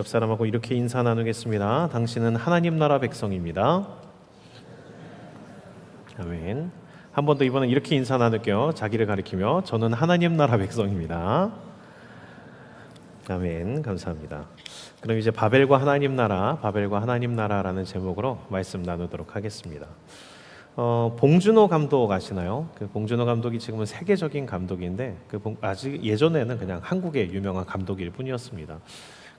옆 사람하고 이렇게 인사 나누겠습니다. 당신은 하나님 나라 백성입니다. 아멘. 한 번 더 이번엔 이렇게 인사 나눌게요. 자기를 가리키며 저는 하나님 나라 백성입니다. 아멘. 감사합니다. 그럼 이제 바벨과 하나님 나라라는 제목으로 말씀 나누도록 하겠습니다. 봉준호 감독 아시나요? 그 봉준호 감독이 지금은 세계적인 감독인데 아직 예전에는 그냥 한국의 유명한 감독일 뿐이었습니다.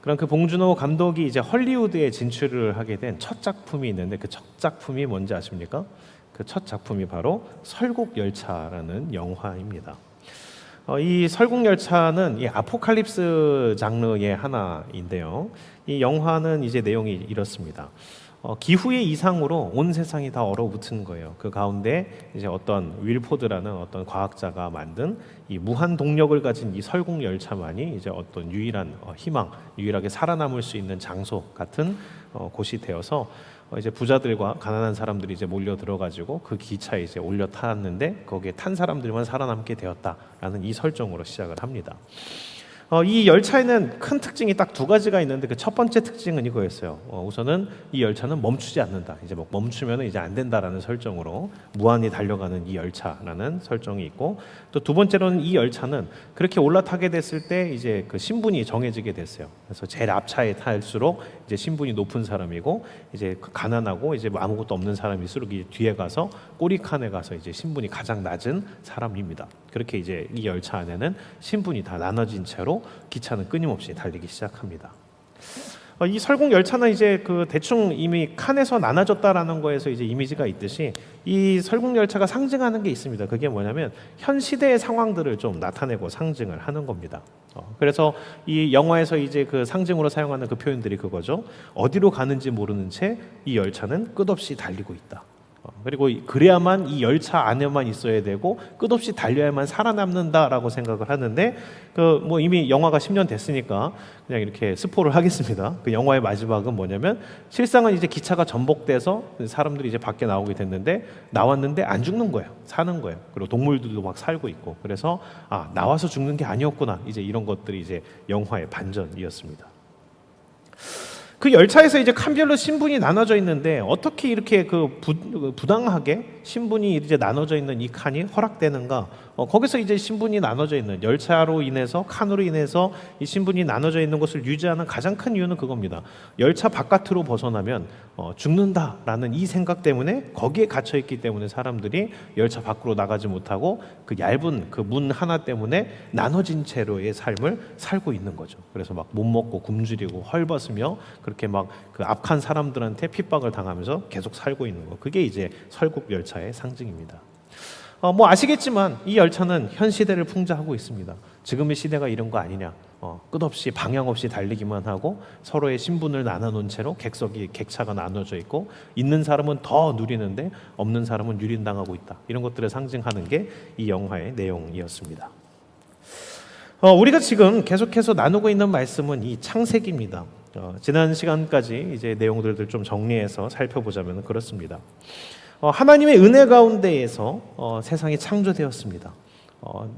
그럼 그 봉준호 감독이 이제 헐리우드에 진출을 하게 된 첫 작품이 있는데 그 첫 작품이 뭔지 아십니까? 그 첫 작품이 바로 설국열차라는 영화입니다. 이 설국열차는 이 아포칼립스 장르의 하나인데요. 이 영화는 이제 내용이 이렇습니다. 기후의 이상으로 온 세상이 다 얼어붙은 거예요. 그 가운데 이제 어떤 윌포드라는 어떤 과학자가 만든 이 무한 동력을 가진 이 설국 열차만이 이제 어떤 유일한 희망, 유일하게 살아남을 수 있는 장소 같은 곳이 되어서 이제 부자들과 가난한 사람들이 이제 몰려 들어가지고 그 기차에 이제 올려 탔는데 거기에 탄 사람들만 살아남게 되었다라는 이 설정으로 시작을 합니다. 이 열차에는 큰 특징이 딱 두 가지가 있는데 그 첫 번째 특징은 이거였어요. 우선은 이 열차는 멈추지 않는다. 이제 뭐 멈추면 이제 안 된다라는 설정으로 무한히 달려가는 이 열차라는 설정이 있고, 또 두 번째로는 이 열차는 그렇게 올라타게 됐을 때 이제 그 신분이 정해지게 됐어요. 그래서 제일 앞차에 탈수록 이제 신분이 높은 사람이고, 이제 가난하고 이제 아무것도 없는 사람일수록 이제 뒤에 가서 꼬리칸에 가서 이제 신분이 가장 낮은 사람입니다. 그렇게 이제 이 열차 안에는 신분이 다 나눠진 채로 기차는 끊임없이 달리기 시작합니다. 이 설국 열차는 이제 그 대충 이미 칸에서 나눠졌다라는 거에서 이제 이미지가 있듯이 이 설국 열차가 상징하는 게 있습니다. 그게 뭐냐면 현 시대의 상황들을 좀 나타내고 상징을 하는 겁니다. 그래서 이 영화에서 이제 그 상징으로 사용하는 그 표현들이 그거죠. 어디로 가는지 모르는 채 이 열차는 끝없이 달리고 있다. 그리고 그래야만 이 열차 안에만 있어야 되고 끝없이 달려야만 살아남는다라고 생각을 하는데 뭐 이미 영화가 10년 됐으니까 그냥 이렇게 스포를 하겠습니다. 그 영화의 마지막은 뭐냐면 실상은 이제 기차가 전복돼서 사람들이 이제 밖에 나오게 됐는데 나왔는데 안 죽는 거예요. 사는 거예요. 그리고 동물들도 막 살고 있고 그래서 나와서 죽는 게 아니었구나. 이제 이런 것들이 이제 영화의 반전이었습니다. 그 열차에서 이제 칸별로 신분이 나눠져 있는데 어떻게 이렇게 부당하게 신분이 이제 나눠져 있는 이 칸이 허락되는가? 거기서 이제 신분이 나눠져 있는 열차로 인해서 칸으로 인해서 이 신분이 나눠져 있는 것을 유지하는 가장 큰 이유는 그겁니다. 열차 바깥으로 벗어나면 죽는다라는 이 생각 때문에 거기에 갇혀 있기 때문에 사람들이 열차 밖으로 나가지 못하고 그 얇은 그 문 하나 때문에 나눠진 채로의 삶을 살고 있는 거죠. 그래서 막 못 먹고 굶주리고 헐벗으며 그렇게 막 그 앞칸 사람들한테 핍박을 당하면서 계속 살고 있는 거. 그게 이제 설국 열차의 상징입니다. 뭐 아시겠지만 이 열차는 현 시대를 풍자하고 있습니다. 지금의 시대가 이런 거 아니냐. 끝없이 방향 없이 달리기만 하고 서로의 신분을 나눠놓은 채로 객차가 나눠져 있고 있는 사람은 더 누리는데 없는 사람은 유린당하고 있다. 이런 것들을 상징하는 게 이 영화의 내용이었습니다. 우리가 지금 계속해서 나누고 있는 말씀은 이 창세기입니다. 지난 시간까지 이제 내용들을 좀 정리해서 살펴보자면 그렇습니다. 하나님의 은혜 가운데에서 세상이 창조되었습니다.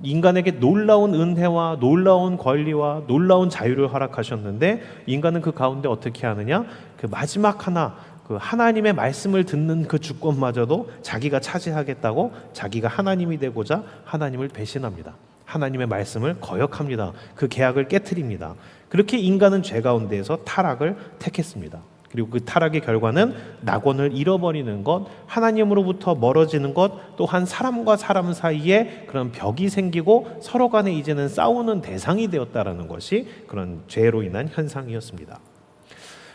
인간에게 놀라운 은혜와 놀라운 권리와 놀라운 자유를 허락하셨는데 인간은 그 가운데 어떻게 하느냐? 그 마지막 하나 그 하나님의 말씀을 듣는 그 주권마저도 자기가 차지하겠다고 자기가 하나님이 되고자 하나님을 배신합니다. 하나님의 말씀을 거역합니다. 그 계약을 깨트립니다. 그렇게 인간은 죄 가운데에서 타락을 택했습니다. 그리고 그 타락의 결과는 낙원을 잃어버리는 것, 하나님으로부터 멀어지는 것, 또한 사람과 사람 사이에 그런 벽이 생기고 서로 간에 이제는 싸우는 대상이 되었다라는 것이 그런 죄로 인한 현상이었습니다.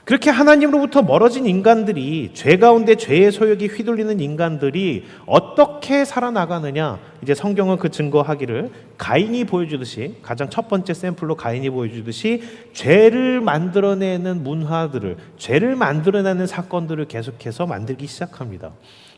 그렇게 하나님으로부터 멀어진 인간들이 죄 가운데 죄의 소욕이 휘둘리는 인간들이 어떻게 살아나가느냐, 이제 성경은 그 증거하기를 가인이 보여주듯이 가장 첫 번째 샘플로 가인이 보여주듯이 죄를 만들어내는 문화들을 죄를 만들어내는 사건들을 계속해서 만들기 시작합니다.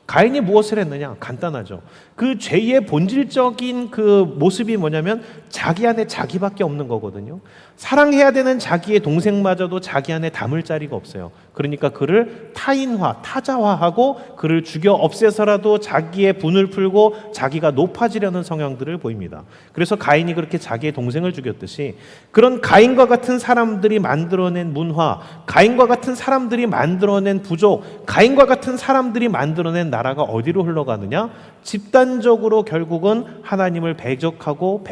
가인이 무엇을 했느냐? 간단하죠. 그 죄의 본질적인 그 모습이 뭐냐면 자기 안에 자기밖에 없는 거거든요. 사랑해야 되는 자기의 동생마저도 자기 안에 담을 자리가 없어요. 그러니까 그를 타인화, 타자화하고 그를 죽여 없애서라도 자기의 분을 풀고 자기가 높아지려는 성향들을 보입니다. 그래서 가인이 그렇게 자기의 동생을 죽였듯이 그런 가인과 같은 사람들이 만들어낸 문화, 가인과 같은 사람들이 만들어낸 부족, 가인과 같은 사람들이 만들어낸 나라가 어디로 흘러가느냐? 집단적으로 결국은 하나님을 배격하고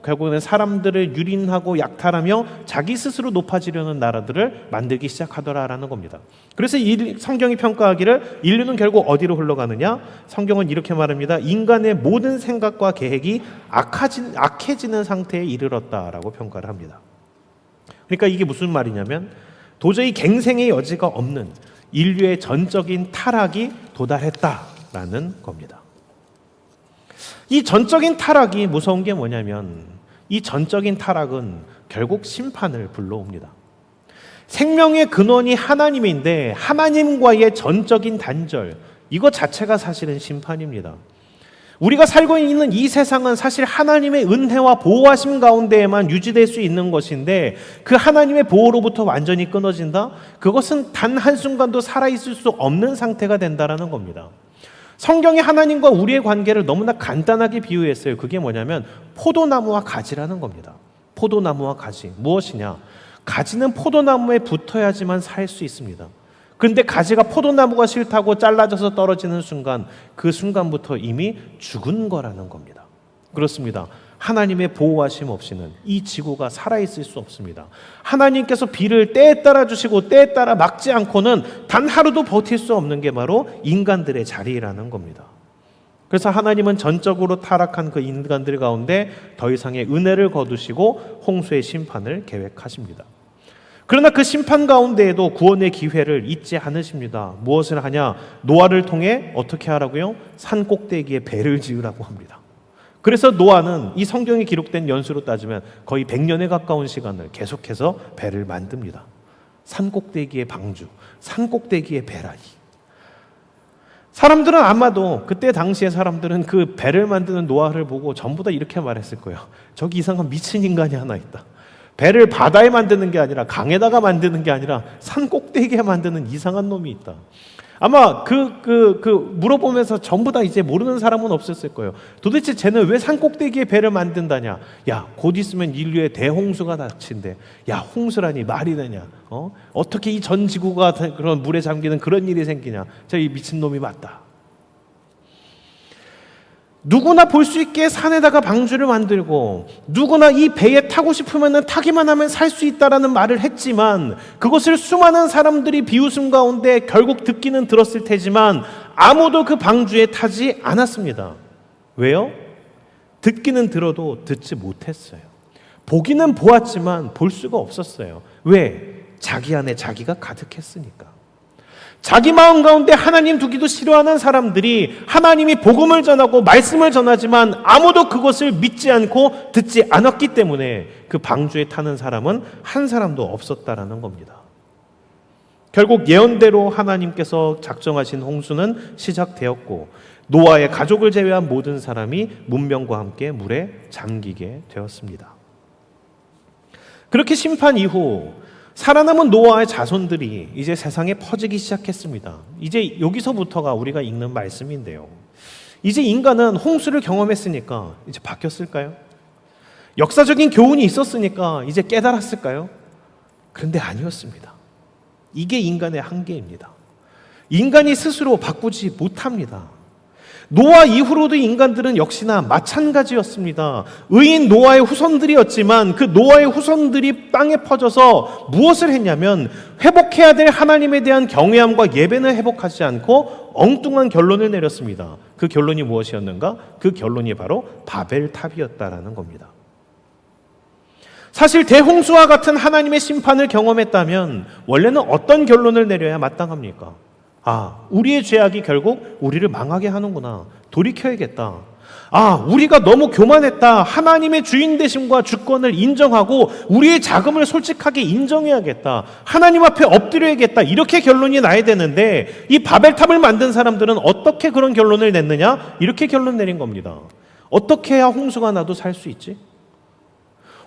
결국에는 사람들을 유린하고 약탈하며 자기 스스로 높아지려는 나라들을 만들기 시작하더라라는 겁니다. 그래서 성경이 평가하기를 인류는 결국 어디로 흘러가느냐? 성경은 이렇게 말합니다. 인간의 모든 생각과 계획이 악해지는 상태에 이르렀다라고 평가를 합니다. 그러니까 이게 무슨 말이냐면 도저히 갱생의 여지가 없는 인류의 전적인 타락이 도달했다라는 겁니다. 이 전적인 타락이 무서운 게 뭐냐면 이 전적인 타락은 결국 심판을 불러옵니다. 생명의 근원이 하나님인데 하나님과의 전적인 단절, 이거 자체가 사실은 심판입니다. 우리가 살고 있는 이 세상은 사실 하나님의 은혜와 보호하심 가운데에만 유지될 수 있는 것인데 그 하나님의 보호로부터 완전히 끊어진다? 그것은 단 한순간도 살아있을 수 없는 상태가 된다는 겁니다. 성경이 하나님과 우리의 관계를 너무나 간단하게 비유했어요. 그게 뭐냐면 포도나무와 가지라는 겁니다. 포도나무와 가지. 무엇이냐? 가지는 포도나무에 붙어야지만 살 수 있습니다. 그런데 가지가 포도나무가 싫다고 잘라져서 떨어지는 순간 그 순간부터 이미 죽은 거라는 겁니다. 그렇습니다. 하나님의 보호하심 없이는 이 지구가 살아있을 수 없습니다. 하나님께서 비를 때에 따라 주시고 때에 따라 막지 않고는 단 하루도 버틸 수 없는 게 바로 인간들의 자리라는 겁니다. 그래서 하나님은 전적으로 타락한 그 인간들 가운데 더 이상의 은혜를 거두시고 홍수의 심판을 계획하십니다. 그러나 그 심판 가운데에도 구원의 기회를 잊지 않으십니다. 무엇을 하냐? 노아를 통해 어떻게 하라고요? 산 꼭대기에 배를 지으라고 합니다. 그래서 노아는 이 성경에 기록된 연수로 따지면 거의 100년에 가까운 시간을 계속해서 배를 만듭니다. 산 꼭대기의 방주, 산 꼭대기의 배라니. 사람들은 아마도 그때 당시의 사람들은 그 배를 만드는 노아를 보고 전부 다 이렇게 말했을 거예요. 저기 이상한 미친 인간이 하나 있다. 배를 바다에 만드는 게 아니라 강에다가 만드는 게 아니라 산 꼭대기에 만드는 이상한 놈이 있다. 아마 물어보면서 전부 다 이제 모르는 사람은 없었을 거예요. 도대체 쟤는 왜 산 꼭대기에 배를 만든다냐? 야, 곧 있으면 인류의 대홍수가 닥친대. 야, 홍수라니 말이 되냐? 어떻게 이 전 지구가 그런 물에 잠기는 그런 일이 생기냐? 저 이 미친놈이 맞다. 누구나 볼 수 있게 산에다가 방주를 만들고 누구나 이 배에 타고 싶으면 타기만 하면 살 수 있다라는 말을 했지만 그것을 수많은 사람들이 비웃음 가운데 결국 듣기는 들었을 테지만 아무도 그 방주에 타지 않았습니다. 왜요? 듣기는 들어도 듣지 못했어요. 보기는 보았지만 볼 수가 없었어요. 왜? 자기 안에 자기가 가득했으니까. 자기 마음 가운데 하나님 두기도 싫어하는 사람들이 하나님이 복음을 전하고 말씀을 전하지만 아무도 그것을 믿지 않고 듣지 않았기 때문에 그 방주에 타는 사람은 한 사람도 없었다라는 겁니다. 결국 예언대로 하나님께서 작정하신 홍수는 시작되었고 노아의 가족을 제외한 모든 사람이 문명과 함께 물에 잠기게 되었습니다. 그렇게 심판 이후 살아남은 노아의 자손들이 이제 세상에 퍼지기 시작했습니다. 이제 여기서부터가 우리가 읽는 말씀인데요. 이제 인간은 홍수를 경험했으니까 이제 바뀌었을까요? 역사적인 교훈이 있었으니까 이제 깨달았을까요? 그런데 아니었습니다. 이게 인간의 한계입니다. 인간이 스스로 바꾸지 못합니다. 노아 이후로도 인간들은 역시나 마찬가지였습니다. 의인 노아의 후손들이었지만 그 노아의 후손들이 땅에 퍼져서 무엇을 했냐면 회복해야 될 하나님에 대한 경외함과 예배는 회복하지 않고 엉뚱한 결론을 내렸습니다. 그 결론이 무엇이었는가? 그 결론이 바로 바벨탑이었다라는 겁니다. 사실 대홍수와 같은 하나님의 심판을 경험했다면 원래는 어떤 결론을 내려야 마땅합니까? 우리의 죄악이 결국 우리를 망하게 하는구나. 돌이켜야겠다. 우리가 너무 교만했다. 하나님의 주인 되심과 주권을 인정하고 우리의 자금을 솔직하게 인정해야겠다. 하나님 앞에 엎드려야겠다. 이렇게 결론이 나야 되는데 이 바벨탑을 만든 사람들은 어떻게 그런 결론을 냈느냐? 이렇게 결론 내린 겁니다. 어떻게 해야 홍수가 나도 살 수 있지?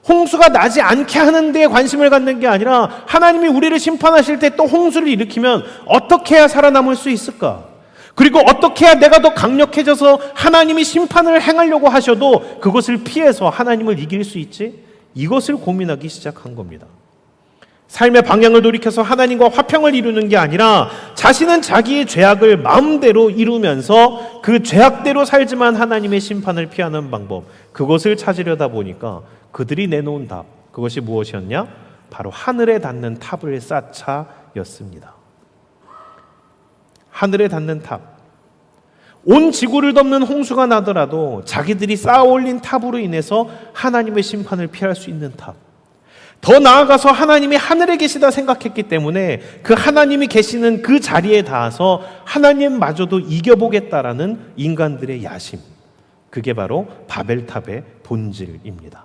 홍수가 나지 않게 하는 데에 관심을 갖는 게 아니라 하나님이 우리를 심판하실 때 또 홍수를 일으키면 어떻게 해야 살아남을 수 있을까? 그리고 어떻게 해야 내가 더 강력해져서 하나님이 심판을 행하려고 하셔도 그것을 피해서 하나님을 이길 수 있지? 이것을 고민하기 시작한 겁니다. 삶의 방향을 돌이켜서 하나님과 화평을 이루는 게 아니라 자신은 자기의 죄악을 마음대로 이루면서 그 죄악대로 살지만 하나님의 심판을 피하는 방법, 그것을 찾으려다 보니까 그들이 내놓은 답, 그것이 무엇이었냐? 바로 하늘에 닿는 탑을 쌓자였습니다. 하늘에 닿는 탑. 온 지구를 덮는 홍수가 나더라도 자기들이 쌓아 올린 탑으로 인해서 하나님의 심판을 피할 수 있는 탑. 더 나아가서 하나님이 하늘에 계시다 생각했기 때문에 그 하나님이 계시는 그 자리에 닿아서 하나님마저도 이겨보겠다라는 인간들의 야심. 그게 바로 바벨탑의 본질입니다.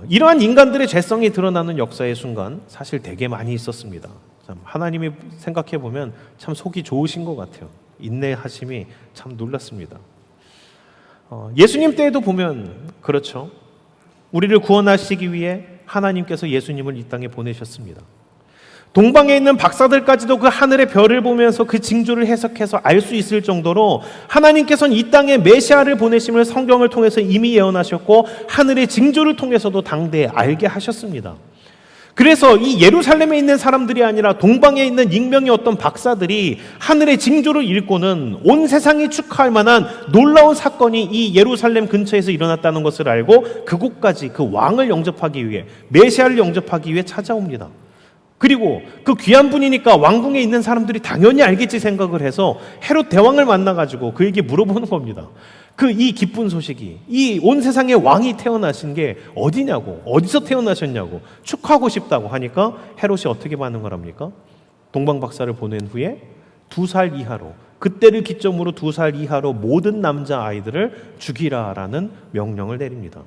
이러한 인간들의 죄성이 드러나는 역사의 순간 사실 되게 많이 있었습니다. 참 하나님이 생각해 보면 참 속이 좋으신 것 같아요. 인내하심이 참 놀랐습니다. 예수님 때에도 보면 그렇죠. 우리를 구원하시기 위해 하나님께서 예수님을 이 땅에 보내셨습니다. 동방에 있는 박사들까지도 그 하늘의 별을 보면서 그 징조를 해석해서 알 수 있을 정도로 하나님께서는 이 땅에 메시아를 보내심을 성경을 통해서 이미 예언하셨고 하늘의 징조를 통해서도 당대에 알게 하셨습니다. 그래서 이 예루살렘에 있는 사람들이 아니라 동방에 있는 익명의 어떤 박사들이 하늘의 징조를 읽고는 온 세상이 축하할 만한 놀라운 사건이 이 예루살렘 근처에서 일어났다는 것을 알고 그곳까지 그 왕을 영접하기 위해, 메시아를 영접하기 위해 찾아옵니다. 그리고 그 귀한 분이니까 왕궁에 있는 사람들이 당연히 알겠지 생각을 해서 헤롯 대왕을 만나가지고 그에게 물어보는 겁니다. 이 기쁜 소식이, 이 온 세상에 왕이 태어나신 게 어디냐고, 어디서 태어나셨냐고 축하하고 싶다고 하니까 헤롯이 어떻게 반응을 합니까? 동방 박사를 보낸 후에 2살 이하로, 그때를 기점으로 2살 이하로 모든 남자 아이들을 죽이라라는 명령을 내립니다.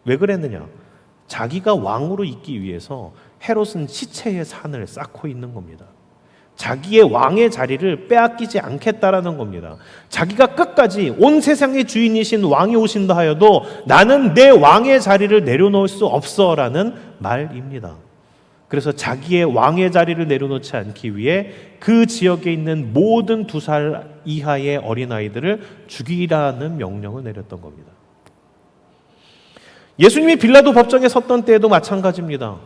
왜 그랬느냐? 자기가 왕으로 있기 위해서 헤롯은 시체의 산을 쌓고 있는 겁니다. 자기의 왕의 자리를 빼앗기지 않겠다라는 겁니다. 자기가 끝까지 온 세상의 주인이신 왕이 오신다 하여도 나는 내 왕의 자리를 내려놓을 수 없어라는 말입니다. 그래서 자기의 왕의 자리를 내려놓지 않기 위해 그 지역에 있는 모든 2살 이하의 어린아이들을 죽이라는 명령을 내렸던 겁니다. 예수님이 빌라도 법정에 섰던 때에도 마찬가지입니다.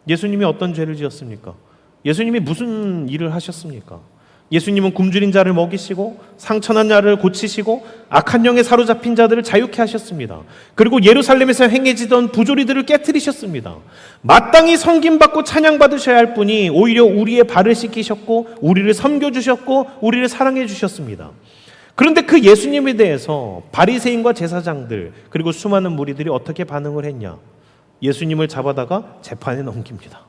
예수님이 어떤 죄를 지었습니까? 예수님이 무슨 일을 하셨습니까? 예수님은 굶주린 자를 먹이시고 상처난 자를 고치시고 악한 영에 사로잡힌 자들을 자유케 하셨습니다. 그리고 예루살렘에서 행해지던 부조리들을 깨뜨리셨습니다. 마땅히 섬김받고 찬양받으셔야 할 분이 오히려 우리의 발을 씻기셨고 우리를 섬겨주셨고 우리를 사랑해 주셨습니다. 그런데 그 예수님에 대해서 바리새인과 제사장들 그리고 수많은 무리들이 어떻게 반응을 했냐? 예수님을 잡아다가 재판에 넘깁니다.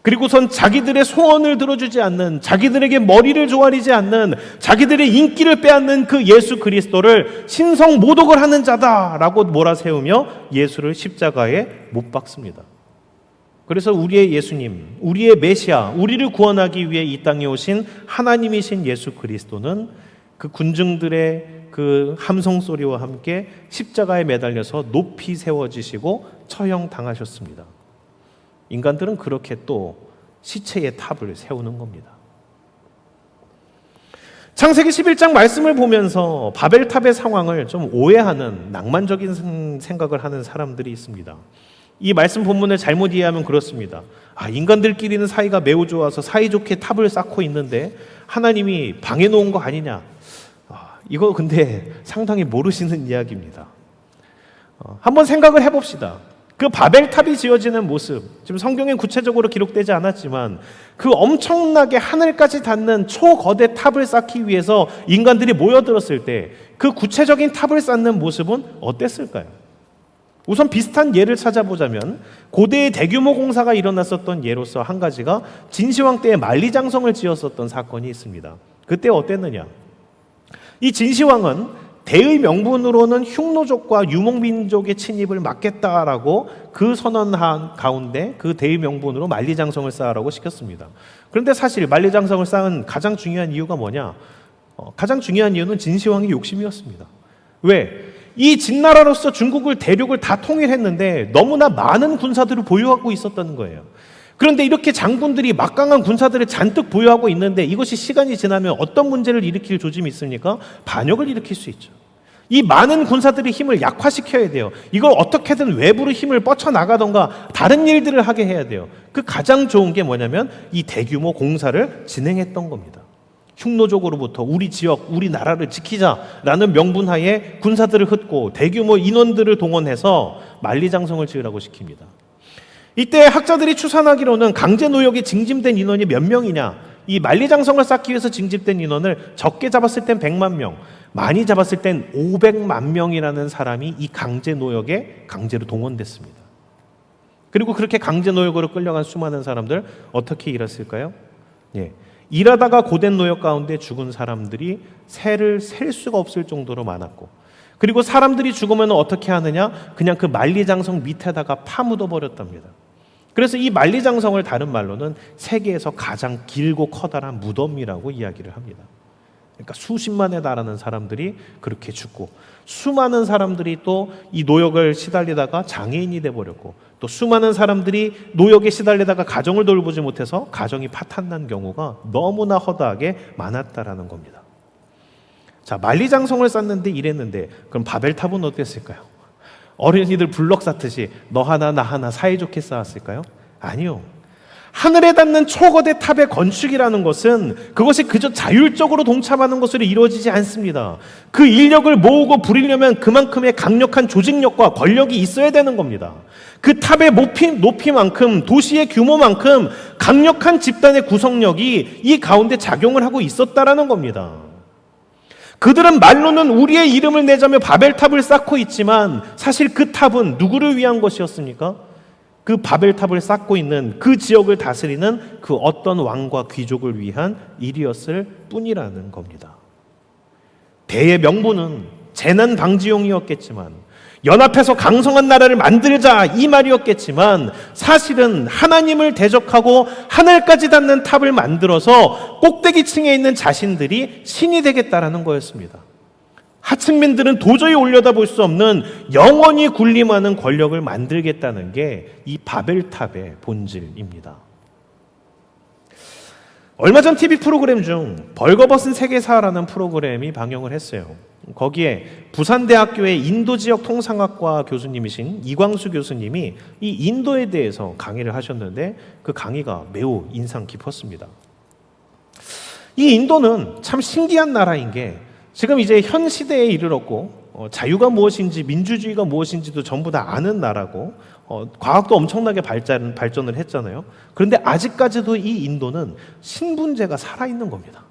그리고선 자기들의 소원을 들어주지 않는, 자기들에게 머리를 조아리지 않는, 자기들의 인기를 빼앗는 그 예수 그리스도를 신성 모독을 하는 자다라고 몰아세우며 예수를 십자가에 못 박습니다. 그래서 우리의 예수님, 우리의 메시아, 우리를 구원하기 위해 이 땅에 오신 하나님이신 예수 그리스도는 그 군중들의 그 함성 소리와 함께 십자가에 매달려서 높이 세워지시고 처형당하셨습니다. 인간들은 그렇게 또 시체의 탑을 세우는 겁니다. 창세기 11장 말씀을 보면서 바벨탑의 상황을 좀 오해하는 낭만적인 생각을 하는 사람들이 있습니다. 이 말씀 본문을 잘못 이해하면 그렇습니다. 인간들끼리는 사이가 매우 좋아서 사이좋게 탑을 쌓고 있는데 하나님이 방해놓은 거 아니냐. 이거 근데 상당히 모르시는 이야기입니다. 한번 생각을 해봅시다. 그 바벨탑이 지어지는 모습, 지금 성경에 구체적으로 기록되지 않았지만 그 엄청나게 하늘까지 닿는 초거대 탑을 쌓기 위해서 인간들이 모여들었을 때 그 구체적인 탑을 쌓는 모습은 어땠을까요? 우선 비슷한 예를 찾아보자면 고대의 대규모 공사가 일어났었던 예로서 한 가지가 진시황 때에 만리장성을 지었었던 사건이 있습니다. 그때 어땠느냐? 이 진시황은 대의 명분으로는 흉노족과 유목민족의 침입을 막겠다라고 그 선언한 가운데 그 대의 명분으로 만리장성을 쌓으라고 시켰습니다. 그런데 사실 만리장성을 쌓은 가장 중요한 이유가 뭐냐? 가장 중요한 이유는 진시황의 욕심이었습니다. 왜? 이 진나라로서 중국을 대륙을 다 통일했는데 너무나 많은 군사들을 보유하고 있었다는 거예요. 그런데 이렇게 장군들이 막강한 군사들을 잔뜩 보유하고 있는데 이것이 시간이 지나면 어떤 문제를 일으킬 조짐이 있습니까? 반역을 일으킬 수 있죠. 이 많은 군사들의 힘을 약화시켜야 돼요. 이걸 어떻게든 외부로 힘을 뻗쳐나가던가 다른 일들을 하게 해야 돼요. 그 가장 좋은 게 뭐냐면 이 대규모 공사를 진행했던 겁니다. 흉노족으로부터 우리 지역, 우리 나라를 지키자라는 명분하에 군사들을 흩고 대규모 인원들을 동원해서 만리장성을 지으라고 시킵니다. 이때 학자들이 추산하기로는 강제 노역에 징집된 인원이 몇 명이냐, 이 만리장성을 쌓기 위해서 징집된 인원을 적게 잡았을 땐 100만 명, 많이 잡았을 땐 500만 명이라는 사람이 이 강제 노역에 강제로 동원됐습니다. 그리고 그렇게 강제 노역으로 끌려간 수많은 사람들 어떻게 일했을까요? 일하다가 고된 노역 가운데 죽은 사람들이 세를 셀 수가 없을 정도로 많았고, 그리고 사람들이 죽으면 어떻게 하느냐? 그냥 그 만리장성 밑에다가 파묻어 버렸답니다. 그래서 이 만리장성을 다른 말로는 세계에서 가장 길고 커다란 무덤이라고 이야기를 합니다. 그러니까 수십만에 달하는 사람들이 그렇게 죽고, 수많은 사람들이 또 이 노역을 시달리다가 장애인이 돼버렸고, 또 수많은 사람들이 노역에 시달리다가 가정을 돌보지 못해서 가정이 파탄난 경우가 너무나 허다하게 많았다라는 겁니다. 자, 만리장성을 쌓는데 이랬는데 그럼 바벨탑은 어땠을까요? 어린이들 블럭 쌓듯이 너 하나 나 하나 사이좋게 쌓았을까요? 아니요. 하늘에 닿는 초거대 탑의 건축이라는 것은 그것이 그저 자율적으로 동참하는 것으로 이루어지지 않습니다. 그 인력을 모으고 부리려면 그만큼의 강력한 조직력과 권력이 있어야 되는 겁니다. 그 탑의 높이만큼, 도시의 규모만큼 강력한 집단의 구성력이 이 가운데 작용을 하고 있었다라는 겁니다. 그들은 말로는 우리의 이름을 내자며 바벨탑을 쌓고 있지만 사실 그 탑은 누구를 위한 것이었습니까? 그 바벨탑을 쌓고 있는 그 지역을 다스리는 그 어떤 왕과 귀족을 위한 일이었을 뿐이라는 겁니다. 대의 명분은 재난 방지용이었겠지만, 연합해서 강성한 나라를 만들자 이 말이었겠지만, 사실은 하나님을 대적하고 하늘까지 닿는 탑을 만들어서 꼭대기층에 있는 자신들이 신이 되겠다라는 거였습니다. 하층민들은 도저히 올려다볼 수 없는 영원히 군림하는 권력을 만들겠다는 게 이 바벨탑의 본질입니다. 얼마 전 TV 프로그램 중 벌거벗은 세계사라는 프로그램이 방영을 했어요. 거기에 부산대학교의 인도지역 통상학과 교수님이신 이광수 교수님이 이 인도에 대해서 강의를 하셨는데 그 강의가 매우 인상 깊었습니다. 이 인도는 참 신기한 나라인 게 지금 이제 현 시대에 이르렀고 자유가 무엇인지 민주주의가 무엇인지도 전부 다 아는 나라고 과학도 엄청나게 발전을 했잖아요. 그런데 아직까지도 이 인도는 신분제가 살아있는 겁니다.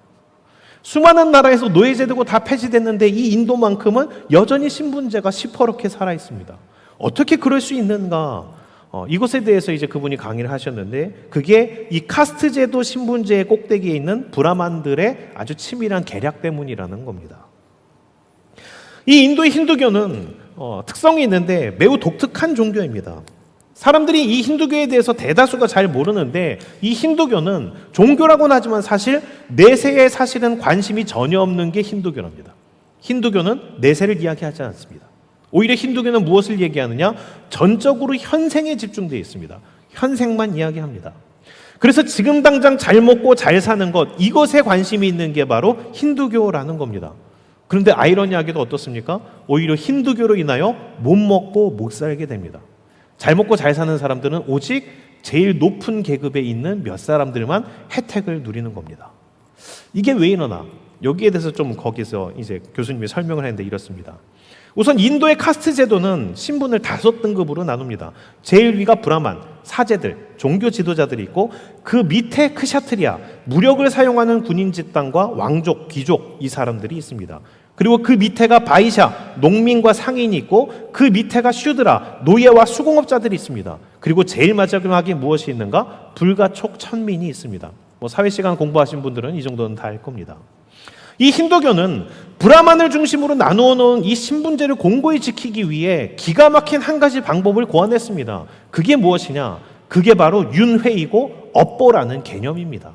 수많은 나라에서 노예제도가 다 폐지됐는데 이 인도만큼은 여전히 신분제가 시퍼렇게 살아있습니다. 어떻게 그럴 수 있는가? 이것에 대해서 이제 그분이 강의를 하셨는데 그게 이 카스트 제도 신분제의 꼭대기에 있는 브라만들의 아주 치밀한 계략 때문이라는 겁니다. 이 인도의 힌두교는 특성이 있는데 매우 독특한 종교입니다. 사람들이 이 힌두교에 대해서 대다수가 잘 모르는데 이 힌두교는 종교라고는 하지만 사실 내세에 사실은 관심이 전혀 없는 게 힌두교랍니다. 힌두교는 내세를 이야기하지 않습니다. 오히려 힌두교는 무엇을 얘기하느냐? 전적으로 현생에 집중되어 있습니다. 현생만 이야기합니다. 그래서 지금 당장 잘 먹고 잘 사는 것, 이것에 관심이 있는 게 바로 힌두교라는 겁니다. 그런데 아이러니하게도 어떻습니까? 오히려 힌두교로 인하여 못 먹고 못 살게 됩니다. 잘 먹고 잘 사는 사람들은 오직 제일 높은 계급에 있는 몇 사람들만 혜택을 누리는 겁니다. 이게 왜 이러나? 여기에 대해서 좀 거기서 이제 교수님이 설명을 했는데 이렇습니다. 우선 인도의 카스트 제도는 신분을 5등급으로 나눕니다. 제일 위가 브라만, 사제들, 종교 지도자들이 있고 그 밑에 크샤트리아, 무력을 사용하는 군인 집단과 왕족, 귀족 이 사람들이 있습니다. 그리고 그 밑에가 바이샤, 농민과 상인이 있고 그 밑에가 슈드라, 노예와 수공업자들이 있습니다. 그리고 제일 마지막에 무엇이 있는가? 불가촉 천민이 있습니다. 사회시간 공부하신 분들은 이 정도는 다 알 겁니다. 이 힌두교는 브라만을 중심으로 나누어 놓은 이 신분제를 공고히 지키기 위해 기가 막힌 한 가지 방법을 고안했습니다. 그게 무엇이냐? 그게 바로 윤회이고 업보라는 개념입니다.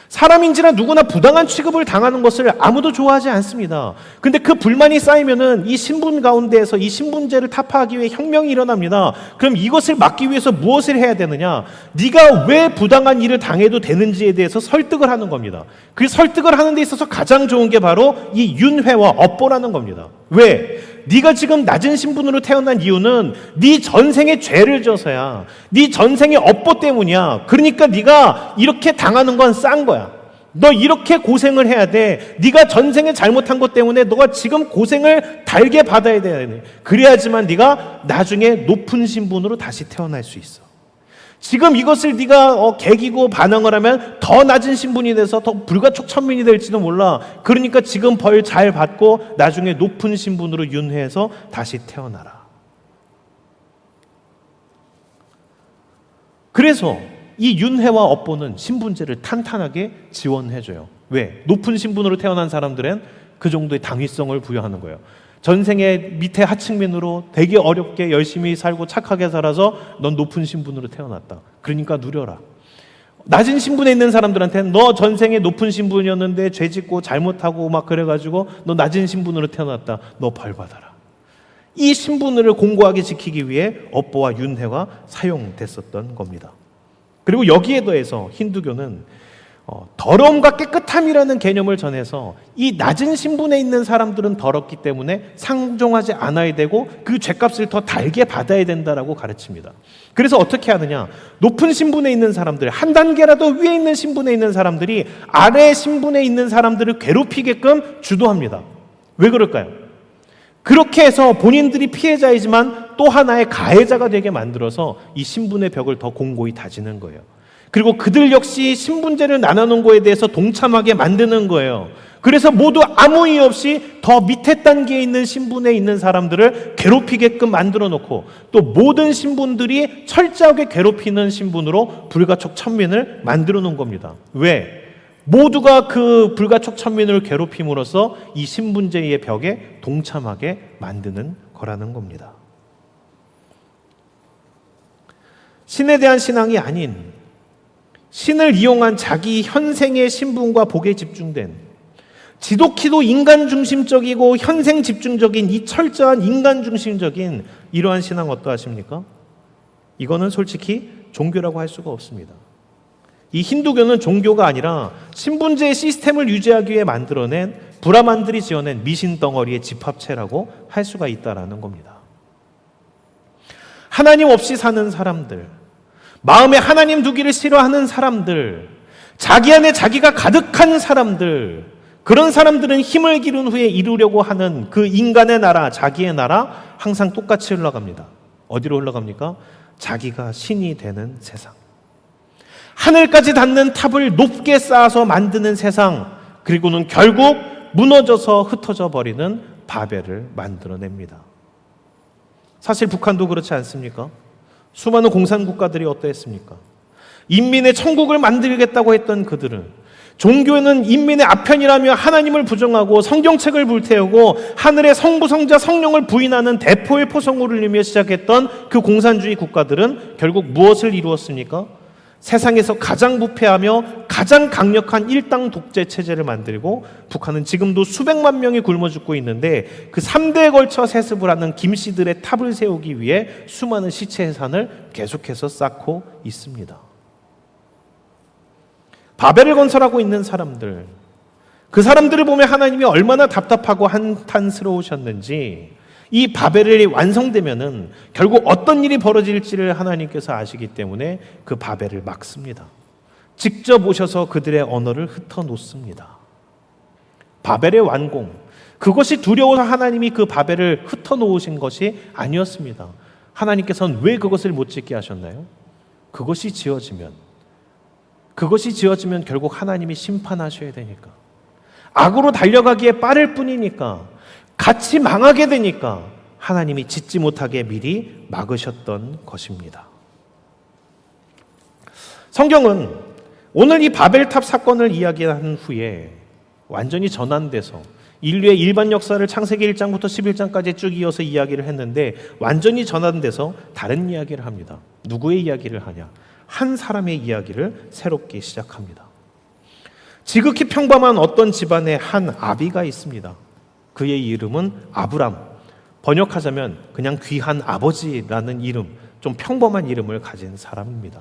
사람인지라 누구나 부당한 취급을 당하는 것을 아무도 좋아하지 않습니다. 근데 그 불만이 쌓이면은 이 신분 가운데에서 이 신분제를 타파하기 위해 혁명이 일어납니다. 그럼 이것을 막기 위해서 무엇을 해야 되느냐? 네가 왜 부당한 일을 당해도 되는지에 대해서 설득을 하는 겁니다. 그 설득을 하는 데 있어서 가장 좋은 게 바로 이 윤회와 업보라는 겁니다. 왜? 네가 지금 낮은 신분으로 태어난 이유는 네 전생에 죄를 져서야. 네 전생의 업보 때문이야. 그러니까 네가 이렇게 당하는 건 싼 거야. 너 이렇게 고생을 해야 돼. 네가 전생에 잘못한 것 때문에 너가 지금 고생을 달게 받아야 돼. 그래야지만 네가 나중에 높은 신분으로 다시 태어날 수 있어. 지금 이것을 네가 개기고 반항을 하면 더 낮은 신분이 돼서 더 불가촉천민이 될지도 몰라. 그러니까 지금 벌 잘 받고 나중에 높은 신분으로 윤회해서 다시 태어나라. 그래서 이 윤회와 업보는 신분제를 탄탄하게 지원해줘요. 왜? 높은 신분으로 태어난 사람들은 그 정도의 당위성을 부여하는 거예요. 전생에 밑에 하층민으로 되게 어렵게 열심히 살고 착하게 살아서 넌 높은 신분으로 태어났다. 그러니까 누려라. 낮은 신분에 있는 사람들한테는 너 전생에 높은 신분이었는데 죄 짓고 잘못하고 막 그래가지고 너 낮은 신분으로 태어났다. 너 벌 받아라. 이 신분을 공고하게 지키기 위해 업보와 윤회가 사용됐었던 겁니다. 그리고 여기에 더해서 힌두교는 더러움과 깨끗함이라는 개념을 전해서 이 낮은 신분에 있는 사람들은 더럽기 때문에 상종하지 않아야 되고 그 죄값을 더 달게 받아야 된다라고 가르칩니다. 그래서 어떻게 하느냐? 높은 신분에 있는 사람들, 한 단계라도 위에 있는 신분에 있는 사람들이 아래 신분에 있는 사람들을 괴롭히게끔 주도합니다. 왜 그럴까요? 그렇게 해서 본인들이 피해자이지만 또 하나의 가해자가 되게 만들어서 이 신분의 벽을 더 공고히 다지는 거예요. 그리고 그들 역시 신분제를 나눠놓은 거에 대해서 동참하게 만드는 거예요. 그래서 모두 아무 이유 없이 더 밑에 단계에 있는 신분에 있는 사람들을 괴롭히게끔 만들어 놓고 또 모든 신분들이 철저하게 괴롭히는 신분으로 불가촉천민을 만들어 놓은 겁니다. 왜? 모두가 그 불가촉천민을 괴롭힘으로써 이 신분제의 벽에 동참하게 만드는 거라는 겁니다. 신에 대한 신앙이 아닌 신을 이용한 자기 현생의 신분과 복에 집중된 지독히도 인간 중심적이고 현생 집중적인 이 철저한 인간 중심적인 이러한 신앙 어떠하십니까? 이거는 솔직히 종교라고 할 수가 없습니다. 이 힌두교는 종교가 아니라 신분제의 시스템을 유지하기 위해 만들어낸 브라만들이 지어낸 미신 덩어리의 집합체라고 할 수가 있다라는 겁니다. 하나님 없이 사는 사람들, 마음에 하나님 두기를 싫어하는 사람들, 자기 안에 자기가 가득한 사람들, 그런 사람들은 힘을 기른 후에 이루려고 하는 그 인간의 나라, 자기의 나라 항상 똑같이 흘러갑니다. 어디로 흘러갑니까? 자기가 신이 되는 세상. 하늘까지 닿는 탑을 높게 쌓아서 만드는 세상, 그리고는 결국 무너져서 흩어져 버리는 바벨을 만들어냅니다. 사실 북한도 그렇지 않습니까? 수많은 공산국가들이 어떠했습니까? 인민의 천국을 만들겠다고 했던 그들은 종교는 인민의 아편이라며 하나님을 부정하고 성경책을 불태우고 하늘의 성부, 성자, 성령을 부인하는 대포의 포성을 울리며 시작했던 그 공산주의 국가들은 결국 무엇을 이루었습니까? 세상에서 가장 부패하며 가장 강력한 일당 독재 체제를 만들고 북한은 지금도 수백만 명이 굶어 죽고 있는데 그 3대에 걸쳐 세습을 하는 김씨들의 탑을 세우기 위해 수많은 시체 해산을 계속해서 쌓고 있습니다. 바벨을 건설하고 있는 사람들, 그 사람들을 보면 하나님이 얼마나 답답하고 한탄스러우셨는지 이 바벨이 완성되면은 결국 어떤 일이 벌어질지를 하나님께서 아시기 때문에 그 바벨을 막습니다. 직접 오셔서 그들의 언어를 흩어놓습니다. 바벨의 완공, 그것이 두려워서 하나님이 그 바벨을 흩어놓으신 것이 아니었습니다. 하나님께서는 왜 그것을 못 짓게 하셨나요? 그것이 지어지면 결국 하나님이 심판하셔야 되니까, 악으로 달려가기에 빠를 뿐이니까, 같이 망하게 되니까 하나님이 짓지 못하게 미리 막으셨던 것입니다. 성경은 오늘 이 바벨탑 사건을 이야기한 후에 완전히 전환돼서 인류의 일반 역사를 창세기 1장부터 11장까지 쭉 이어서 이야기를 했는데 완전히 전환돼서 다른 이야기를 합니다. 누구의 이야기를 하냐? 한 사람의 이야기를 새롭게 시작합니다. 지극히 평범한 어떤 집안의 한 아비가 있습니다. 그의 이름은 아브람. 번역하자면 그냥 귀한 아버지라는 이름, 좀 평범한 이름을 가진 사람입니다.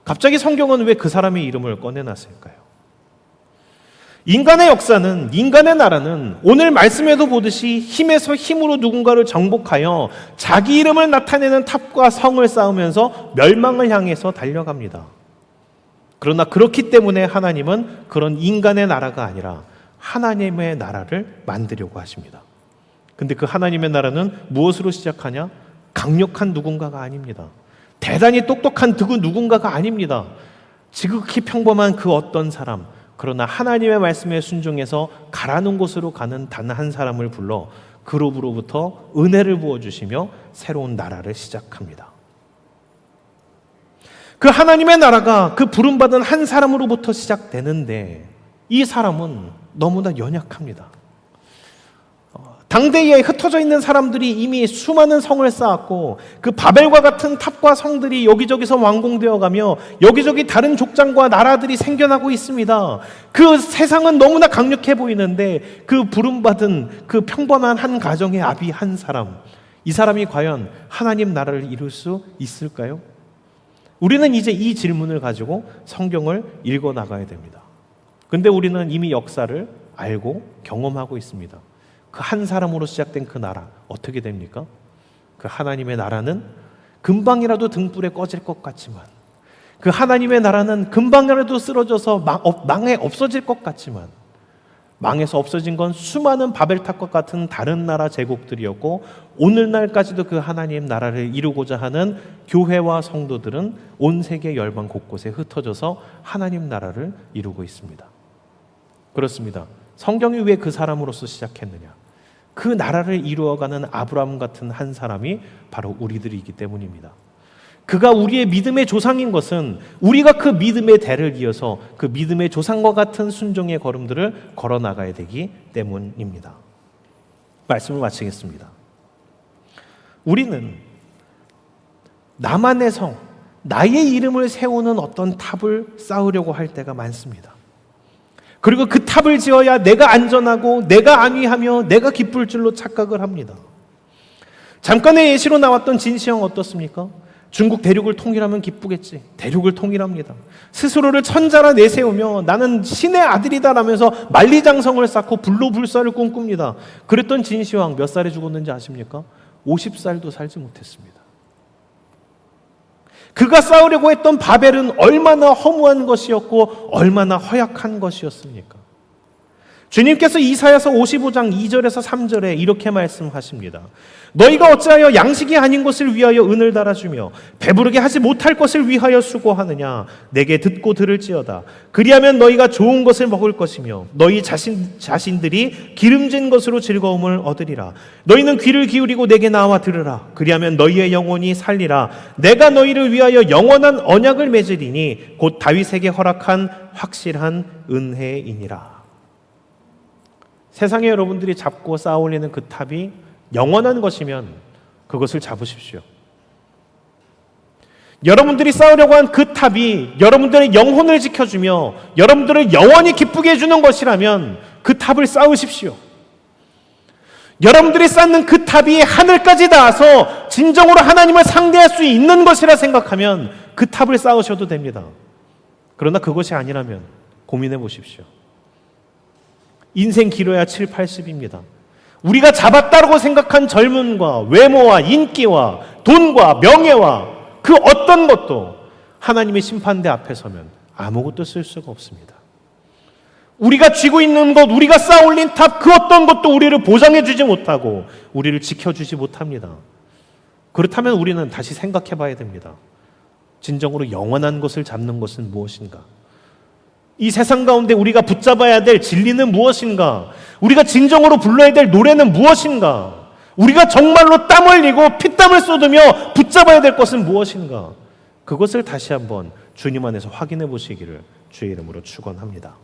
갑자기 성경은 왜 그 사람의 이름을 꺼내놨을까요? 인간의 역사는, 인간의 나라는 오늘 말씀에도 보듯이 힘에서 힘으로 누군가를 정복하여 자기 이름을 나타내는 탑과 성을 쌓으면서 멸망을 향해서 달려갑니다. 그러나 그렇기 때문에 하나님은 그런 인간의 나라가 아니라 하나님의 나라를 만들려고 하십니다. 근데 그 하나님의 나라는 무엇으로 시작하냐? 강력한 누군가가 아닙니다. 대단히 똑똑한 누군가가 아닙니다. 지극히 평범한 그 어떤 사람, 그러나 하나님의 말씀에 순종해서 가라는 곳으로 가는 단 한 사람을 불러 그로부로부터 은혜를 부어주시며 새로운 나라를 시작합니다. 그 하나님의 나라가 그 부름받은 한 사람으로부터 시작되는데 이 사람은 너무나 연약합니다. 당대에 흩어져 있는 사람들이 이미 수많은 성을 쌓았고 그 바벨과 같은 탑과 성들이 여기저기서 완공되어 가며 여기저기 다른 족장과 나라들이 생겨나고 있습니다. 그 세상은 너무나 강력해 보이는데 그 부름받은 그 평범한 한 가정의 아비 한 사람, 이 사람이 과연 하나님 나라를 이룰 수 있을까요? 우리는 이제 이 질문을 가지고 성경을 읽어 나가야 됩니다. 근데 우리는 이미 역사를 알고 경험하고 있습니다. 그 한 사람으로 시작된 그 나라 어떻게 됩니까? 그 하나님의 나라는 금방이라도 등불에 꺼질 것 같지만, 그 하나님의 나라는 금방이라도 쓰러져서 망해 없어질 것 같지만, 망해서 없어진 건 수많은 바벨탑과 같은 다른 나라 제국들이었고 오늘날까지도 그 하나님 나라를 이루고자 하는 교회와 성도들은 온 세계 열방 곳곳에 흩어져서 하나님 나라를 이루고 있습니다. 그렇습니다. 성경이 왜 그 사람으로서 시작했느냐? 그 나라를 이루어가는 아브라함 같은 한 사람이 바로 우리들이기 때문입니다. 그가 우리의 믿음의 조상인 것은 우리가 그 믿음의 대를 이어서 그 믿음의 조상과 같은 순종의 걸음들을 걸어나가야 되기 때문입니다. 말씀을 마치겠습니다. 우리는 나만의 성, 나의 이름을 세우는 어떤 탑을 쌓으려고 할 때가 많습니다. 그리고 그 탑을 지어야 내가 안전하고 내가 안위하며 내가 기쁠 줄로 착각을 합니다. 잠깐의 예시로 나왔던 진시황 어떻습니까? 중국 대륙을 통일하면 기쁘겠지. 대륙을 통일합니다. 스스로를 천자라 내세우며 나는 신의 아들이다라면서 만리장성을 쌓고 불로불사를 꿈꿉니다. 그랬던 진시황 몇 살에 죽었는지 아십니까? 50살도 살지 못했습니다. 그가 쌓으려고 했던 바벨은 얼마나 허무한 것이었고 얼마나 허약한 것이었습니까? 주님께서 이사야서 55장 2절에서 3절에 이렇게 말씀하십니다. 너희가 어찌하여 양식이 아닌 것을 위하여 은을 달아주며 배부르게 하지 못할 것을 위하여 수고하느냐? 내게 듣고 들을지어다. 그리하면 너희가 좋은 것을 먹을 것이며 너희 자신들이 기름진 것으로 즐거움을 얻으리라. 너희는 귀를 기울이고 내게 나와 들으라. 그리하면 너희의 영혼이 살리라. 내가 너희를 위하여 영원한 언약을 맺으리니 곧 다윗에게 허락한 확실한 은혜이니라. 세상에 여러분들이 잡고 쌓아올리는 그 탑이 영원한 것이면 그것을 잡으십시오. 여러분들이 쌓으려고 한 그 탑이 여러분들의 영혼을 지켜주며 여러분들을 영원히 기쁘게 해주는 것이라면 그 탑을 쌓으십시오. 여러분들이 쌓는 그 탑이 하늘까지 닿아서 진정으로 하나님을 상대할 수 있는 것이라 생각하면 그 탑을 쌓으셔도 됩니다. 그러나 그것이 아니라면 고민해 보십시오. 인생 길어야 7, 80입니다. 우리가 잡았다고 생각한 젊음과 외모와 인기와 돈과 명예와 그 어떤 것도 하나님의 심판대 앞에 서면 아무것도 쓸 수가 없습니다. 우리가 쥐고 있는 것, 우리가 쌓아올린 탑 그 어떤 것도 우리를 보장해 주지 못하고 우리를 지켜주지 못합니다. 그렇다면 우리는 다시 생각해 봐야 됩니다. 진정으로 영원한 것을 잡는 것은 무엇인가? 이 세상 가운데 우리가 붙잡아야 될 진리는 무엇인가? 우리가 진정으로 불러야 될 노래는 무엇인가? 우리가 정말로 땀 흘리고 피땀을 쏟으며 붙잡아야 될 것은 무엇인가? 그것을 다시 한번 주님 안에서 확인해 보시기를 주의 이름으로 축원합니다.